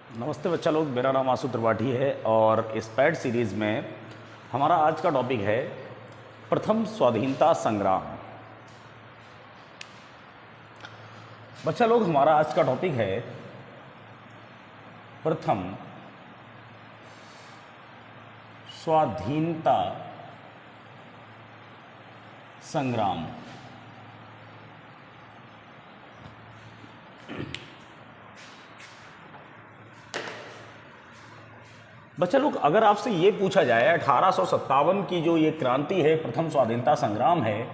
नमस्ते बच्चा लोग, मेरा नाम आशु त्रिपाठी है और इस पैड सीरीज़ में हमारा आज का टॉपिक है प्रथम स्वाधीनता संग्राम। बच्चा लोग, हमारा आज का टॉपिक है प्रथम स्वाधीनता संग्राम। बच्चा लोग, अगर आपसे ये पूछा जाए 1857 की जो ये क्रांति है, प्रथम स्वाधीनता संग्राम है,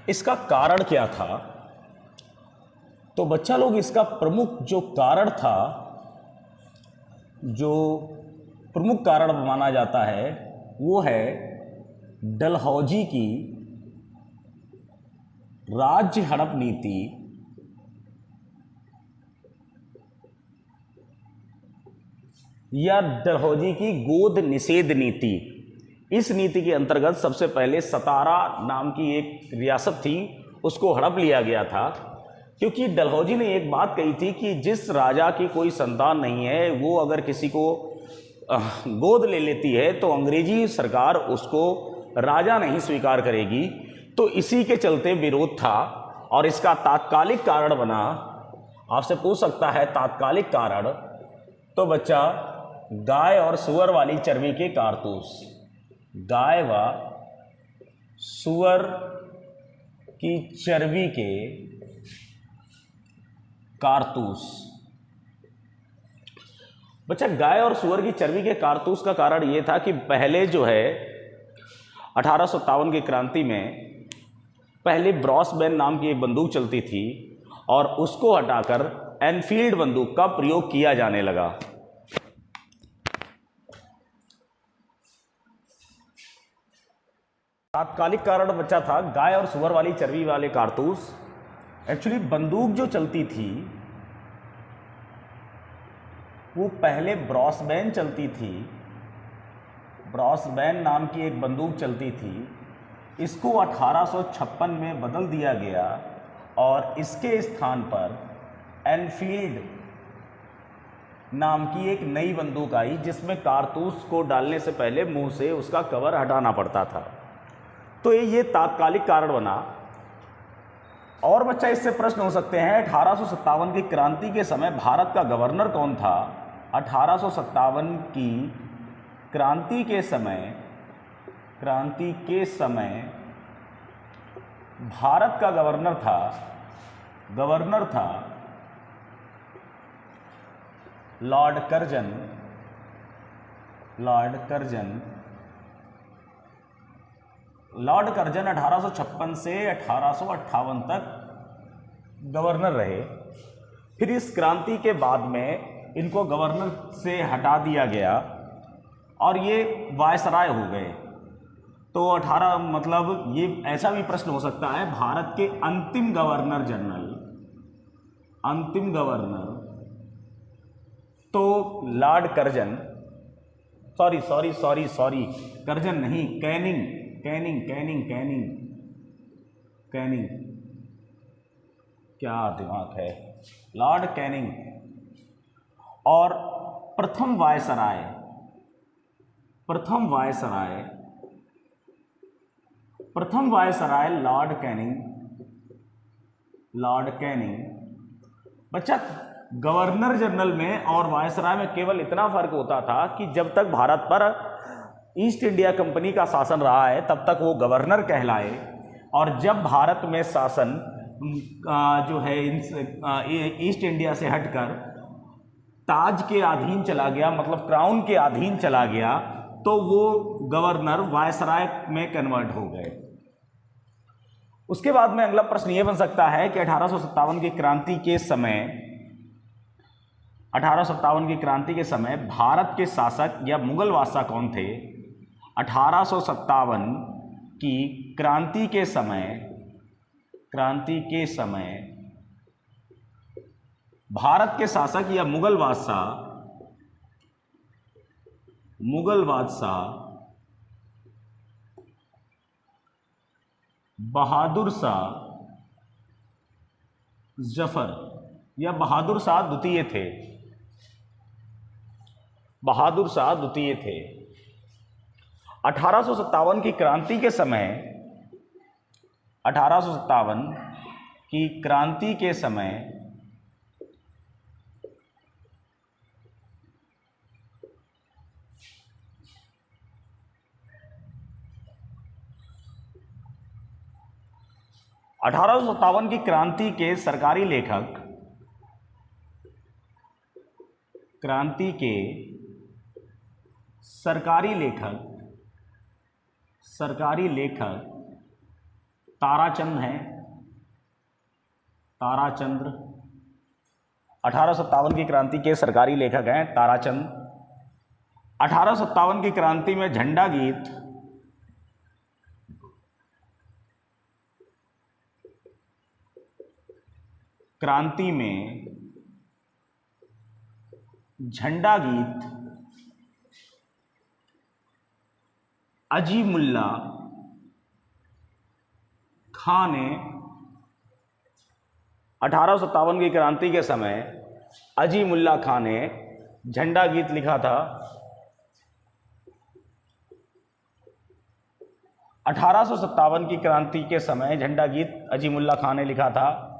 इसका कारण क्या था, तो बच्चा लोग इसका प्रमुख जो कारण था, जो प्रमुख कारण माना जाता है वो है डलहौजी की राज्य हड़प नीति या डलहौजी की गोद निषेध नीति। इस नीति के अंतर्गत सबसे पहले सतारा नाम की एक रियासत थी, उसको हड़प लिया गया था, क्योंकि डलहौजी ने एक बात कही थी कि जिस राजा की कोई संतान नहीं है वो अगर किसी को गोद ले लेती है तो अंग्रेजी सरकार उसको राजा नहीं स्वीकार करेगी। तो इसी के चलते विरोध था और इसका तात्कालिक कारण बना, आपसे पूछ सकता है तात्कालिक कारण, तो बच्चा गाय और सुअर वाली चर्बी के कारतूस, गाय व सुअर की चर्बी के कारतूस। बच्चा, गाय और सुअर की चर्बी के कारतूस का कारण यह था कि पहले जो है 1857 की क्रांति में पहले ब्रॉसबैन नाम की एक बंदूक चलती थी और उसको हटाकर एनफील्ड बंदूक का प्रयोग किया जाने लगा। तात्कालिक कारण बच्चा था गाय और सुअर वाली चर्बी वाले कारतूस। एक्चुअली बंदूक जो चलती थी वो पहले ब्रॉसबैन चलती थी, ब्रॉसबैन नाम की एक बंदूक चलती थी, इसको 1856 में बदल दिया गया और इसके स्थान पर एनफील्ड नाम की एक नई बंदूक आई जिसमें कारतूस को डालने से पहले मुंह से उसका कवर हटाना पड़ता था। तो ये तात्कालिक कारण बना। और बच्चा, इससे प्रश्न हो सकते हैं 1857 की क्रांति के समय भारत का गवर्नर कौन था। 1857 की क्रांति के समय भारत का गवर्नर था लॉर्ड कर्जन। लॉर्ड कर्जन 1856 से 1858 तक गवर्नर रहे। फिर इस क्रांति के बाद में इनको गवर्नर से हटा दिया गया और ये वायसराय हो गए। तो 18 मतलब ये ऐसा भी प्रश्न हो सकता है, भारत के अंतिम गवर्नर तो लॉर्ड कर्जन, सॉरी कर्जन नहीं, कैनिंग, क्या दिमाग है, लॉर्ड कैनिंग। और प्रथम वायसराय लॉर्ड कैनिंग। बच्चा, गवर्नर जनरल में और वायसराय में केवल इतना फर्क होता था कि जब तक भारत पर ईस्ट इंडिया कंपनी का शासन रहा है तब तक वो गवर्नर कहलाए, और जब भारत में शासन जो है ईस्ट इंडिया से हटकर ताज के अधीन चला गया, मतलब क्राउन के अधीन चला गया, तो वो गवर्नर वायसराय में कन्वर्ट हो गए। उसके बाद में अगला प्रश्न ये बन सकता है कि 1857 की क्रांति के समय भारत के शासक या मुगल बादशाह कौन थे। 1857 की क्रांति के समय भारत के शासक या मुगल बादशाह बहादुर शाह जफर या बहादुर शाह द्वितीय थे। बहादुर शाह द्वितीय थे। 1857 की क्रांति के समय 1857 की क्रांति के समय की क्रांति के सरकारी लेखक ताराचंद हैं, ताराचंद्र। 1857 की क्रांति के सरकारी लेखक हैं ताराचंद। 1857 की क्रांति में झंडा गीत अजीमुल्ला खां ने 1857 की क्रांति के समय अजीमुल्ला खां ने झंडा गीत लिखा था। 1857 की क्रांति के समय झंडा गीत अजीमुल्ला खां ने लिखा था।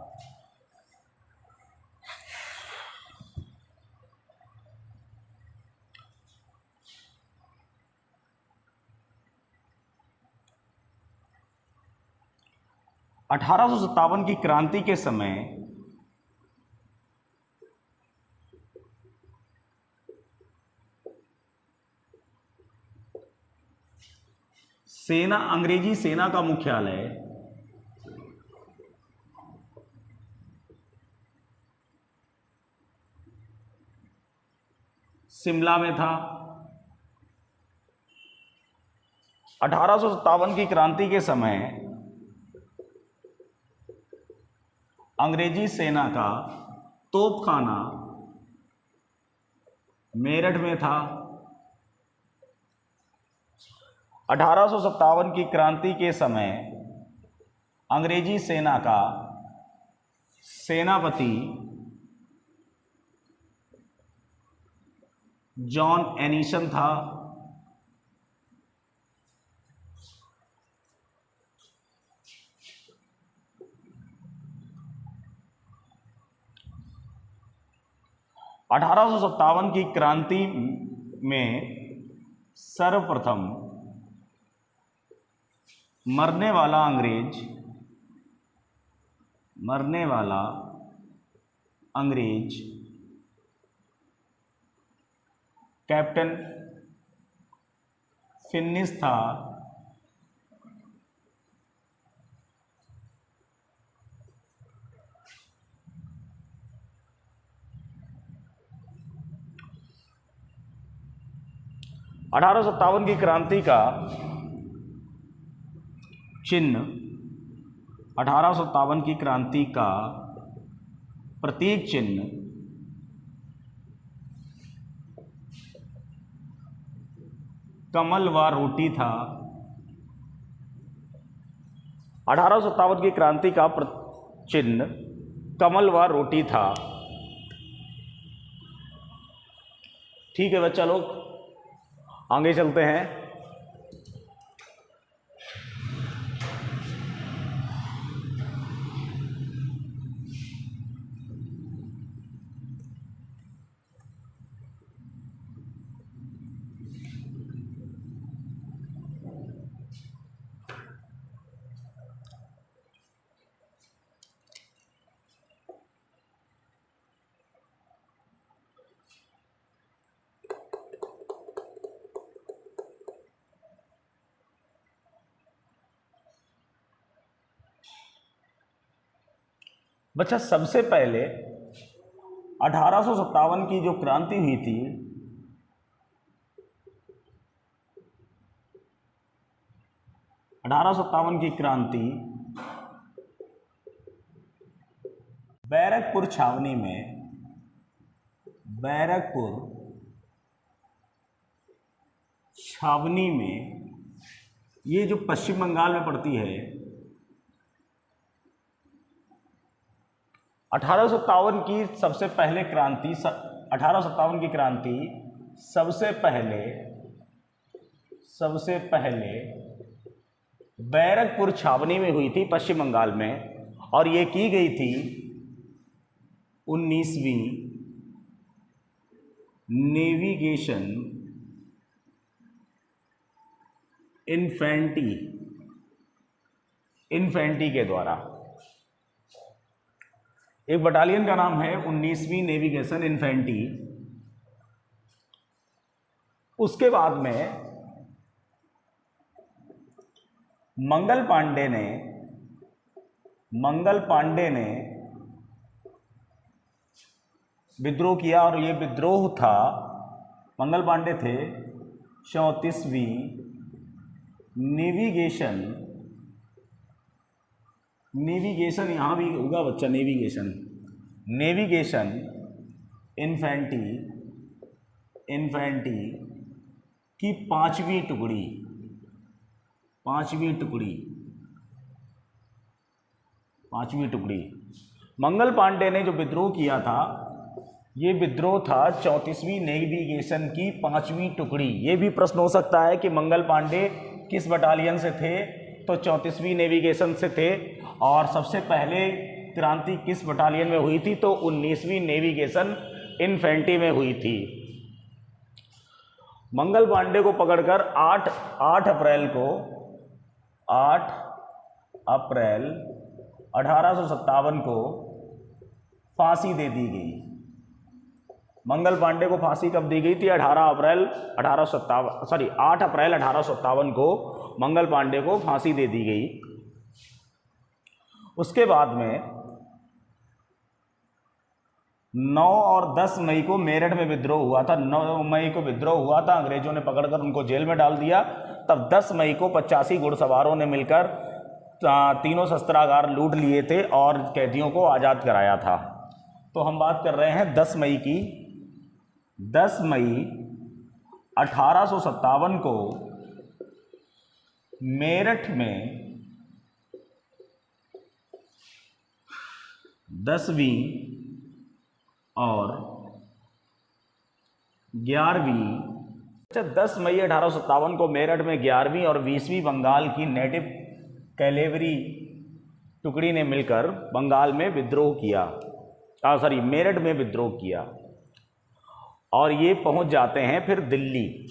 की क्रांति के समय अंग्रेजी सेना का मुख्यालय शिमला में था। 1857 की क्रांति के समय अंग्रेजी सेना का तोपखाना मेरठ में था। 1857 की क्रांति के समय अंग्रेजी सेना का सेनापति जॉन एनीसन था। 1857 की क्रांति में सर्वप्रथम मरने वाला अंग्रेज कैप्टन फिनिस था। 1857 की क्रांति का चिन्ह 1857 की क्रांति का प्रतीक चिन्ह कमल व रोटी था। 1857 की क्रांति का चिन्ह कमल व रोटी था। ठीक है बच्चा लोग, आगे चलते हैं। बच्चा सबसे पहले 1857 की जो क्रांति हुई थी, की क्रांति बैरकपुर छावनी में, ये जो पश्चिम बंगाल में पड़ती है, 1857 की सबसे पहले क्रांति 1857 की क्रांति सबसे पहले बैरकपुर छावनी में हुई थी पश्चिम बंगाल में, और ये की गई थी 19वीं नेविगेशन इन्फेंट्री के द्वारा। एक बटालियन का नाम है 19वीं नेविगेशन इन्फेंट्री। उसके बाद में मंगल पांडे ने विद्रोह किया, और ये विद्रोह था, मंगल पांडे थे 34वीं नेविगेशन, यहाँ भी होगा बच्चा, नेविगेशन इन्फेंट्री की पांचवी टुकड़ी। मंगल पांडे ने जो विद्रोह किया था, ये विद्रोह था 34वीं नेविगेशन की पांचवी टुकड़ी। ये भी प्रश्न हो सकता है कि मंगल पांडे किस बटालियन से थे, तो 34वीं नेविगेशन से थे। और सबसे पहले क्रांति किस बटालियन में हुई थी, तो 19वीं नेविगेशन इन्फेंट्री में हुई थी। मंगल पांडे को पकड़कर 8 अप्रैल 1857 को फांसी दे दी गई। मंगल पांडे को फांसी कब दी गई थी? 8 अप्रैल 1857 को मंगल पांडे को फांसी दे दी गई। उसके बाद में 9 और 10 मई को मेरठ में विद्रोह हुआ था। 9 मई को विद्रोह हुआ था, अंग्रेजों ने पकड़कर उनको जेल में डाल दिया। तब 10 मई को 85 घुड़सवारों ने मिलकर तीनों शस्त्रागार लूट लिए थे और कैदियों को आज़ाद कराया था। तो हम बात कर रहे हैं 10 मई की। 10 मई 1857 को मेरठ में 10वीं और 11वीं 10 मई 1857 को मेरठ में 11वीं और 20वीं बंगाल की नेटिव कैलेवरी टुकड़ी ने मिलकर बंगाल में विद्रोह किया, मेरठ में विद्रोह किया, और ये पहुंच जाते हैं फिर दिल्ली।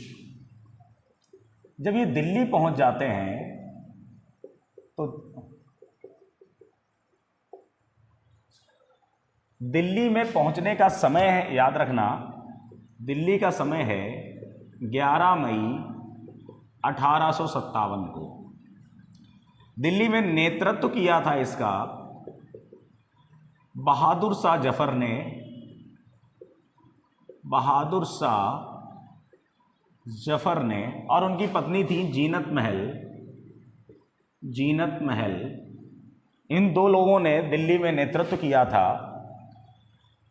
जब ये दिल्ली पहुंच जाते हैं तो दिल्ली में पहुंचने का समय है, याद रखना, दिल्ली का समय है 11 मई 1857 को। दिल्ली में नेतृत्व किया था इसका बहादुर शाह जफर ने, और उनकी पत्नी थी जीनत महल। इन दो लोगों ने दिल्ली में नेतृत्व किया था।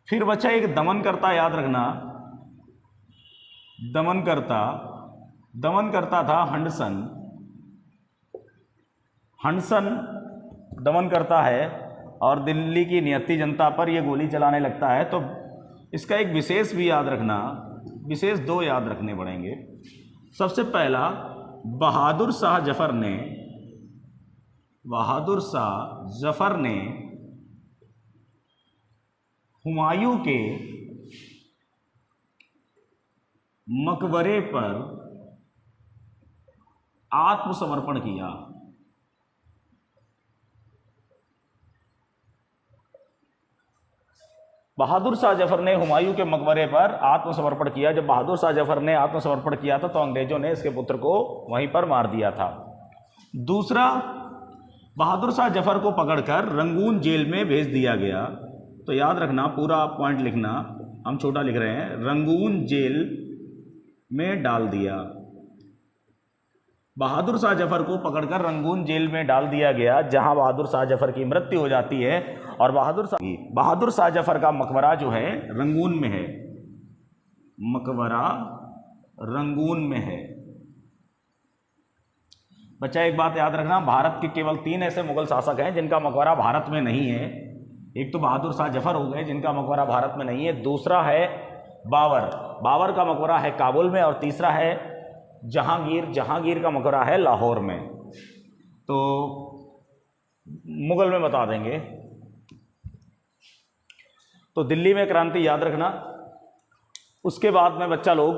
फिर बच्चा एक दमनकर्ता, याद रखना, दमनकर्ता था हंडसन दमन करता है और दिल्ली की नियति जनता पर यह गोली चलाने लगता है। तो इसका एक विशेष भी याद रखना, विशेष 2 याद रखने पड़ेंगे। सबसे पहला, बहादुर शाह जफर ने हुमायूं के मकबरे पर आत्मसमर्पण किया। बहादुर शाह जफर ने हुमायूं के मकबरे पर आत्मसमर्पण किया। जब बहादुर शाह जफर ने आत्मसमर्पण किया था तो अंग्रेजों ने इसके पुत्र को वहीं पर मार दिया था। दूसरा, बहादुर शाह जफर को पकड़कर रंगून जेल में भेज दिया गया। तो याद रखना, पूरा पॉइंट लिखना, हम छोटा लिख रहे हैं, रंगून जेल में डाल दिया। बहादुर शाह जफर को पकड़कर रंगून जेल में डाल दिया गया, जहां बहादुर शाह जफर की मृत्यु हो जाती है। और बहादुर शाह जफर का मकबरा जो है रंगून में है, मकबरा रंगून में है। बच्चा एक बात याद रखना, भारत के केवल 3 ऐसे मुगल शासक हैं जिनका मकबरा भारत में नहीं है। एक तो बहादुर शाह जफर हो गए जिनका मकबरा भारत में नहीं है, दूसरा है बाबर, बाबर का मकबरा है काबुल में, और तीसरा है जहांगीर का मकबरा है लाहौर में। तो मुगल में बता देंगे। तो दिल्ली में क्रांति याद रखना। उसके बाद में बच्चा लोग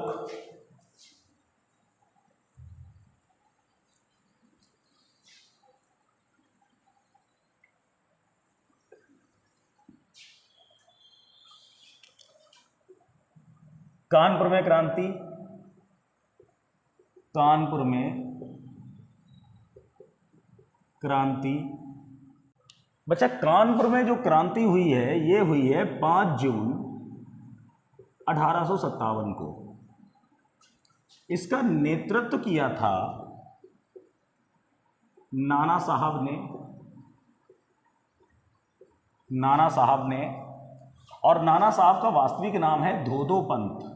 कानपुर में क्रांति, कानपुर में क्रांति। बच्चा कानपुर में जो क्रांति हुई है ये हुई है 5 जून 1857 को। इसका नेतृत्व किया था नाना साहब ने, और नाना साहब का वास्तविक नाम है धोधो पंत।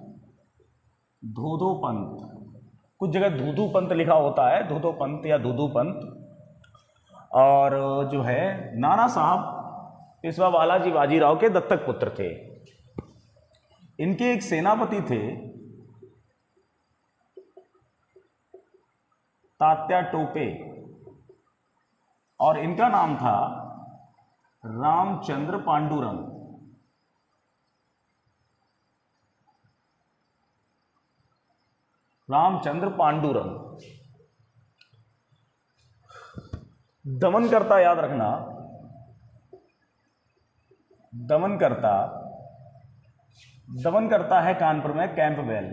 कुछ जगह धूधू पंत लिखा होता है, धोधो पंत या धूधू पंत। और जो है नाना साहब पेशवा बालाजी बाजीराव के दत्तक पुत्र थे। इनके एक सेनापति थे तात्या टोपे, और इनका नाम था रामचंद्र पांडुरंग। दमनकर्ता याद रखना, दमनकर्ता है कानपुर में कैंपबेल।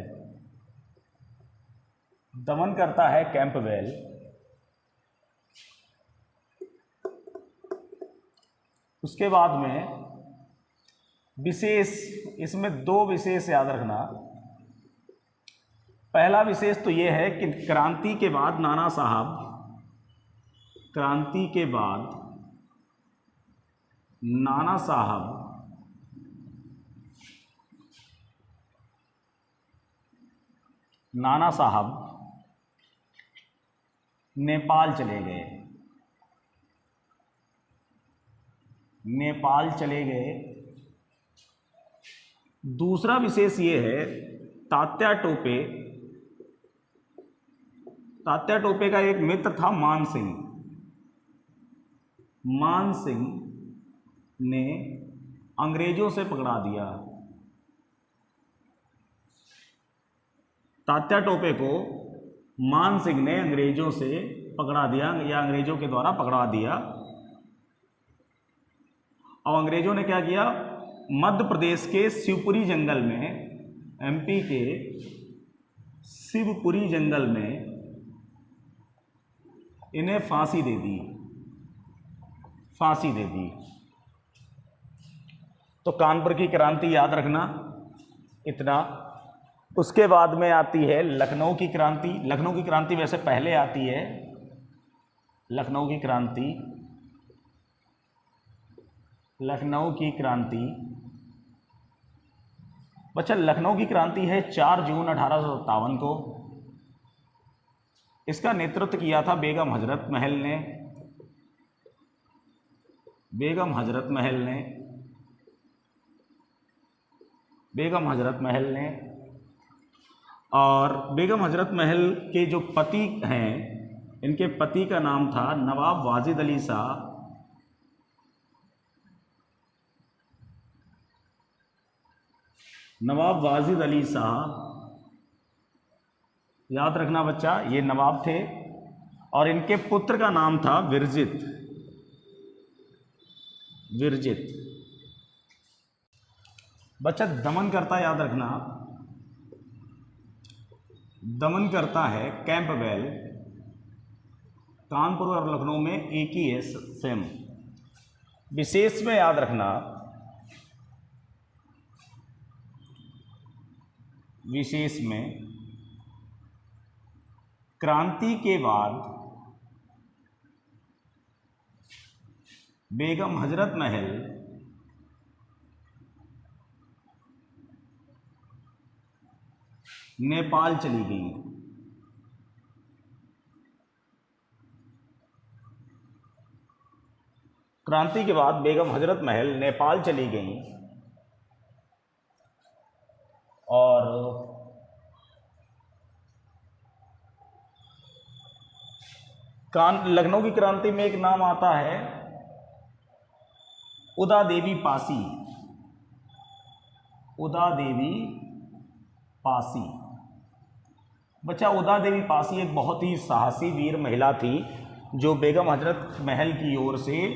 उसके बाद में विशेष, इसमें 2 विशेष याद रखना। पहला विशेष तो यह है कि क्रांति के बाद नाना साहब नेपाल चले गए। दूसरा विशेष ये है तात्या टोपे का एक मित्र था मान सिंह ने अंग्रेजों से पकड़ा दिया। तात्या टोपे को मान सिंह ने अंग्रेजों से पकड़ा दिया, या अंग्रेजों के द्वारा पकड़ा दिया। और अंग्रेजों ने क्या किया, मध्य प्रदेश के शिवपुरी जंगल में, एमपी के शिवपुरी जंगल में इन्हें फांसी दे दी। तो कानपुर की क्रांति याद रखना इतना। उसके बाद में आती है लखनऊ की क्रांति वैसे पहले आती है। लखनऊ की क्रांति बच्चा, लखनऊ की क्रांति है 4 जून 1857 को। इसका नेतृत्व किया था बेगम हजरत महल ने। और बेगम हजरत महल के जो पति हैं, इनके पति का नाम था नवाब वाजिद अली शाह। याद रखना बच्चा, ये नवाब थे, और इनके पुत्र का नाम था विरजित। बच्चा दमनकर्ता याद रखना, दमनकर्ता है कैंपबेल। कानपुर और लखनऊ में एक ही है सेम। विशेष में याद रखना, विशेष में क्रांति के बाद बेगम हजरत महल नेपाल चली गई। क्रांति के बाद बेगम हजरत महल नेपाल चली गई। और लखनऊ की क्रांति में एक नाम आता है उदा देवी पासी। उदा देवी पासी। बच्चा, उदा देवी पासी एक बहुत ही साहसी वीर महिला थी जो बेगम हजरत महल की ओर से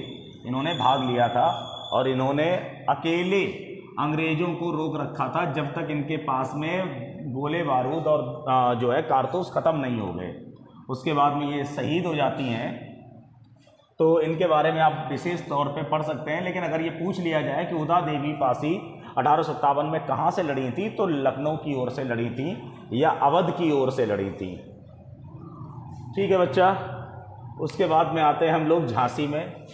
इन्होंने भाग लिया था और इन्होंने अकेले अंग्रेज़ों को रोक रखा था जब तक इनके पास में गोले बारूद और जो है कारतूस ख़त्म नहीं हो गए। उसके बाद में ये शहीद हो जाती हैं, तो इनके बारे में आप विशेष तौर पे पढ़ सकते हैं। लेकिन अगर ये पूछ लिया जाए कि उदा देवी पासी 1857 में कहाँ से लड़ी थी, तो लखनऊ की ओर से लड़ी थी या अवध की ओर से लड़ी थी। ठीक है बच्चा, उसके बाद में आते हैं हम लोग झांसी में।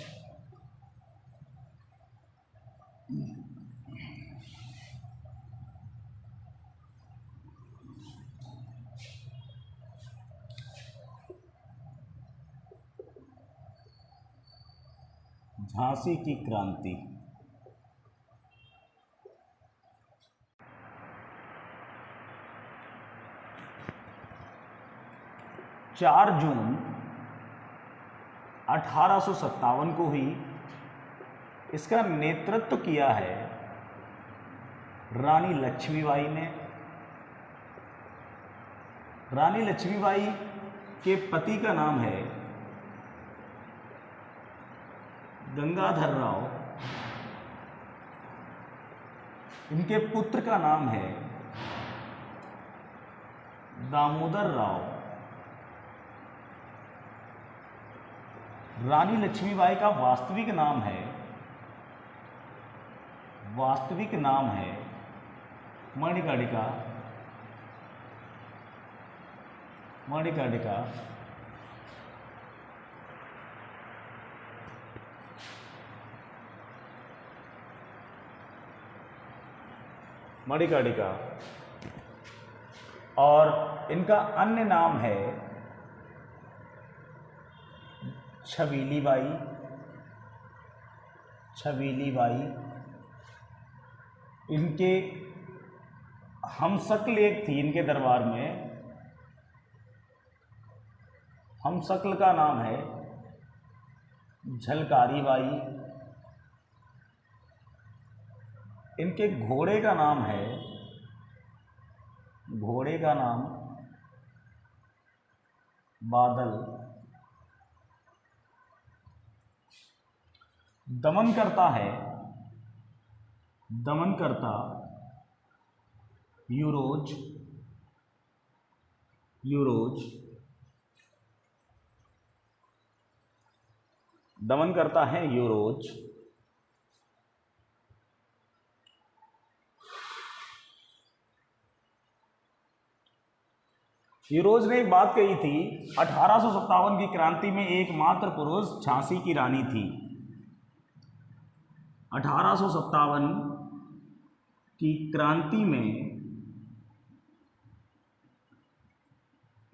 झांसी की क्रांति। चार जून 1857 को हुई। इसका नेतृत्व किया है रानी लक्ष्मीबाई ने। रानी लक्ष्मीबाई के पति का नाम है गंगाधर राव। इनके पुत्र का नाम है दामोदर राव। रानी लक्ष्मीबाई का वास्तविक नाम है मणिकर्णिका। मणिकर्णिका। और इनका अन्य नाम है छबीली बाई। इनके हमशक्ल एक थी इनके दरबार में, हमशक्ल का नाम है झलकारी बाई। इनके घोड़े का नाम बादल। दमनकर्ता यूरोज। दमनकर्ता है यूरोज। यूरोज ने एक बात कही थी, 1857 की क्रांति में एकमात्र पुरुष झांसी की रानी थी। 1857 की क्रांति में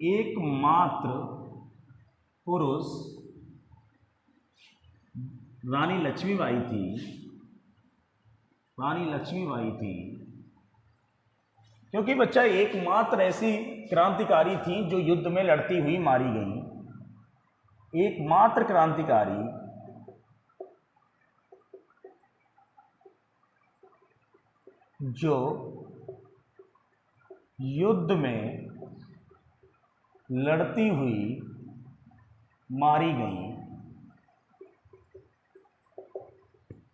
एकमात्र पुरुष रानी लक्ष्मीबाई थी। क्योंकि बच्चा एकमात्र ऐसी क्रांतिकारी थी जो युद्ध में लड़ती हुई मारी गई। एकमात्र क्रांतिकारी जो युद्ध में लड़ती हुई मारी गई।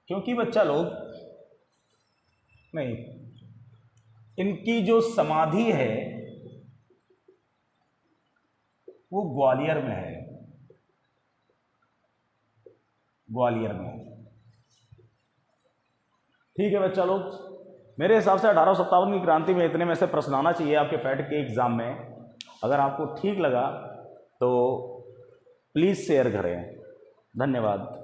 क्योंकि बच्चा लोग नहीं, इनकी जो समाधि है वो ग्वालियर में है। ठीक है बच्चा लोग, मेरे हिसाब से 1857 की क्रांति में इतने में से प्रश्न आना चाहिए आपके पैट के एग्जाम में। अगर आपको ठीक लगा तो प्लीज़ शेयर करें। धन्यवाद।